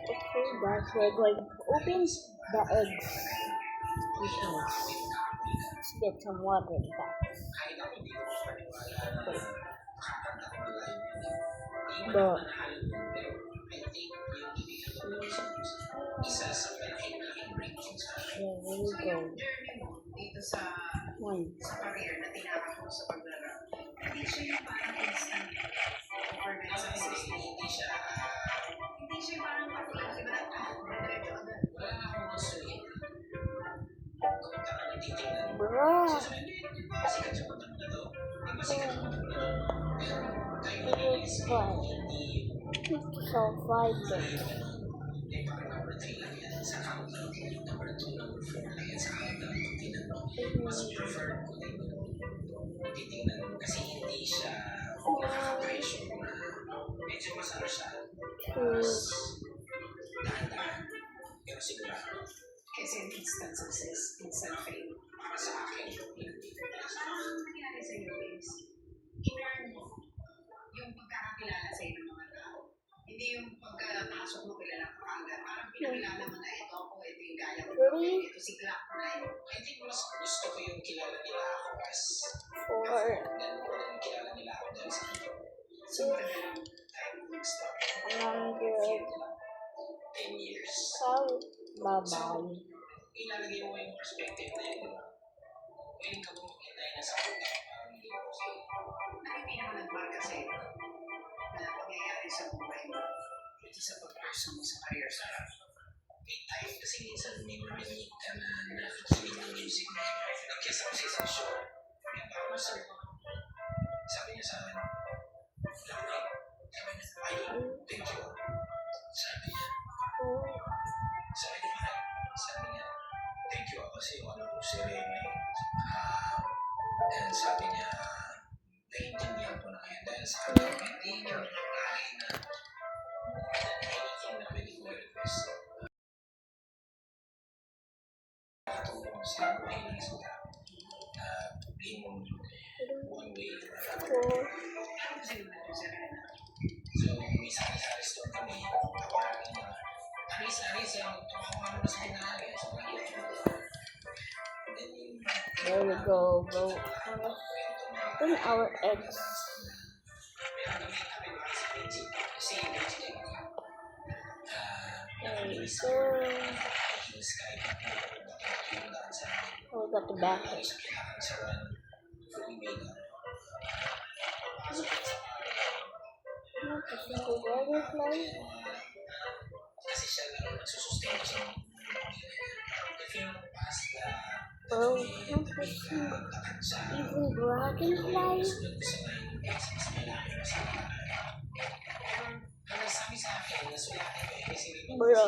Okay, guys, we're going to open the eggs. Let's get some water, guys. Okay. There we go. One. Sa career na tinakap mo sa paglalaro. Hindi siya yung parang instant organization. Hindi siya parang katulad sa iba wala na akong gusto eh. Kung talaga titignan mo. Bro. Sikat sa paglalaro na to. Masikat sa paglalaro na to. Pero tayo It is fun. So fighting. parang number 3 lang yan sa countdown. Number 2, number 4 lang yan sa countdown. Tingnan mo. Mas prefer ko din titingnan mo kasi hindi siya nakaka-pressure na medyo masarap siya. Mas dahan-dahan. Pero sigurado. Kasi instant success, instant fame. Para sa akin, ang nangyari sa iyo is, in-learn mo yung pagkakakilala sa iyo ng mga tao. Hindi yung pagkapasok mo kilala ka agad. Parang pinakilala mo na ito ako, ito yung gaya ko. Ito si Clark na yun. I think mas gusto ko yung kilala nila ako as ganun ko rin yung kilala nila ako dahil sa iyo. So, matagal tayo mag-start. 10 years. Bye-bye. Ilalagay mo yung perspective na yun. Pwede ka bang makita na sa akin parang hindi ko kasi ano yung pinaka-nagmarka sa'yo na pangyayari sa buhay mo dito sa pag-pursue mo sa career sa big time kasi minsan may marinig ka na nakikinig ng music mo nag-guess ako sa isang show may parang sir sabi niya sa akin lakay sabi niya idol thank you sabi niya sabi niya thank you ako kasi ano ko si Rene and sabi niya naiintindihan ko na ngayon dahil sa akin hindi niya nakakain na more than anything na pwede ko request nakatulong sa buhay ng isang tao na bring mo one way or another so may sari-sari store kami tawagin na aris-aris ang tumawa mo sa pinahali so There we go. Open our eggs. There we go. Oh, we got the back. Not a single butterfly. Oh, not a single. Even dragonfly. Bro.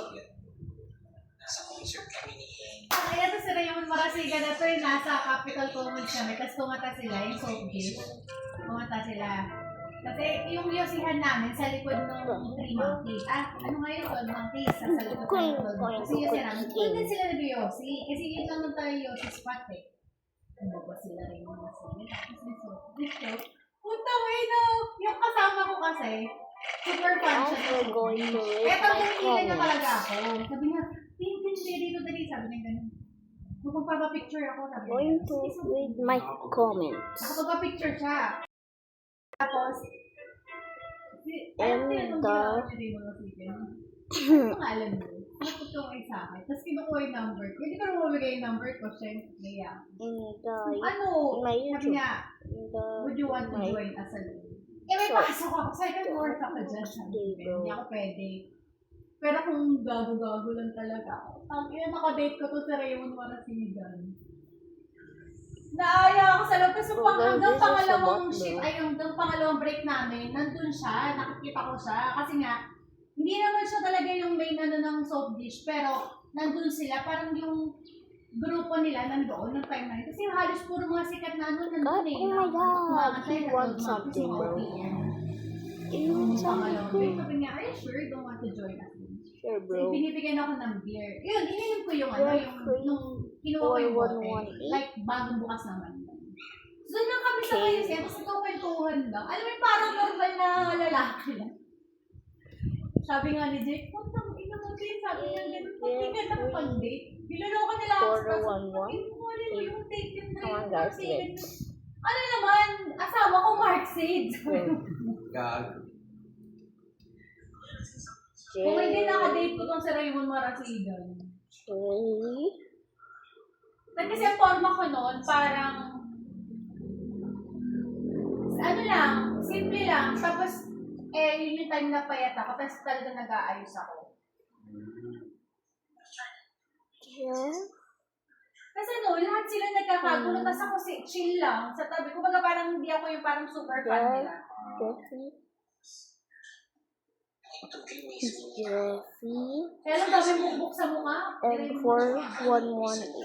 Kaya to sila yung Marasigan na to yung nasa Capital Commons kami, tapos kumata sila, yung soapdish. Kumata sila. Kasi yung yosihan namin sa likod ng Three Monkeys. Ano nga yun? Tall Monkeys. Sa likod ng kasi yosihan namin. Doon sila nag-yosi. Kasi yun lang tayo yosi spot eh. Ano ba sila rin yung Marasigan? Tapos may soapdish ko. Punta mo yung kasama ko kasi, super fun siya. Eto, tumingin niya talaga ako. Sabi niya, dito dali. Sabi niya ganun. Magpapapicture ako. Sabi niya. Going to read my comments. Nakapagpapicture siya. Tapos, And alam mo, nakapagpapicture kayo sa akin. Tapos kinukuha yung number ko. Hindi ko naman mabigay yung number ko. Siyempre, ano, sabi niya, would you want to join us a league? May pasok ako. Second work ako dyan. Hindi ako pwede. Pero kung gago-gago lang talaga ako. Nakadate ko to sa Raymond Marasigan. Naaya ako sa loob. Tapos hanggang pangalawang break namin, nandun siya, nakikita ko siya. Kasi nga, hindi naman siya talaga yung main ng soap dish, pero nandun sila, parang yung grupo nila nandoon ng time na yun. Kasi halos puro mga sikat na nandun eh. Oh my God, he wants something, bro. Yung pangalawang break, sabi niya, are you sure you don't want to join us? Sure, So, bro. binibigyan ako ng beer. Yun, ininom ko yung nung kinuha ko yung bote. Like, bagong bukas naman. So, doon lang kami sa kayo siya, tapos ito kwentuhan lang. Alam mo, parang normal na lalaki lang. Sabi nga ni Jake, punta mo, ina mo din, sabi niya, hindi ka na pag-date. Niloloko nila ako. 411. Yung take yun na Come on yun. guys, Kasi, let's. ano naman, asawa ko Mark Sid. Gago. Kung hindi nakadate ko tong si Raymond Marasigan. Jelly. Kasi ang forma ko noon, parang, ano lang, simple lang. Tapos, yun yung time na payat ako. Tapos talaga nag-aayos ako. Yeah. Kasi no, lahat sila nagkakagulo. Tapos ako chill lang. Sa tabi ko, baga parang hindi ako yung parang super fan nila. Jeffy. Jeffy. Kaya lang dami bukbuk sa mukha. And 4118.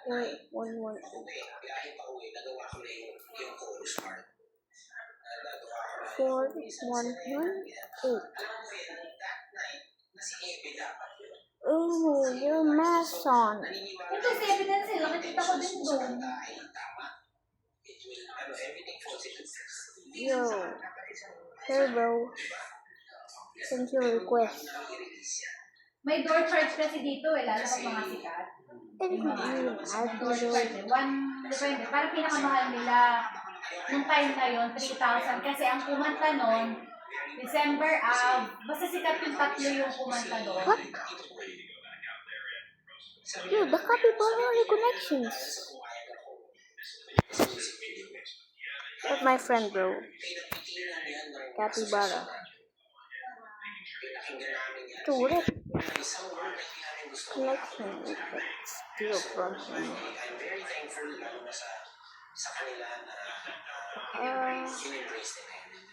4118. Biyahe pa uwi, nagawa ko na yung chorus part. 4118. That night, nasi Ebe dapat yun. Oh, you're Mason. Ito si evidence sila. Nakikita ko din doon. Everything falls into place. Yo. Hey bro. Thank you request. May door charge kasi dito eh. Lalo pag mga sikat. Thank you. Door charge eh. Depende. Parang pinakamahal nila. Nung time na yun, 3,000. Kasi ang kumanta nun, December basta sikat yung tatlo yung kumanta doon. What? Yo, the capybara connections. That's my friend, bro. Capybara. Dude, connection. Steal from him. I'm very thankful lalo na sa kanila na in-embrace nila yun.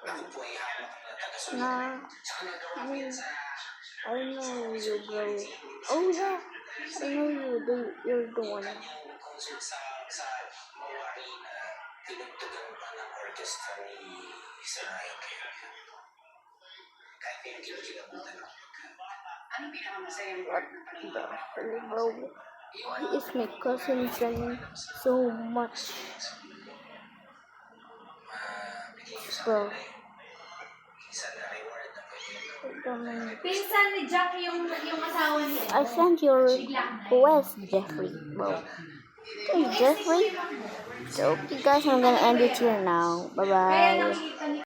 Ako po ay hamak na tagasunod. Saka nagawa ko yan sa I know you, bro. Oh yeah, I know you. You're the one. kanyang concert sa mga arena, tinugtugan pa ng orchestra ni Sir Ryan Kaya. Kahit may kinakilabutan ako. Ano pinakamasayang part na The hell, bro? Why is my cousin trying so much? Bro. isa na reward na pwede Pinsan ni Jack yung asawa niya. I sent your request, Jeffrey, bro. Hey, Jeffrey. So, okay, guys, I'm gonna end it here now. Bye Kaya bye. nakikita ni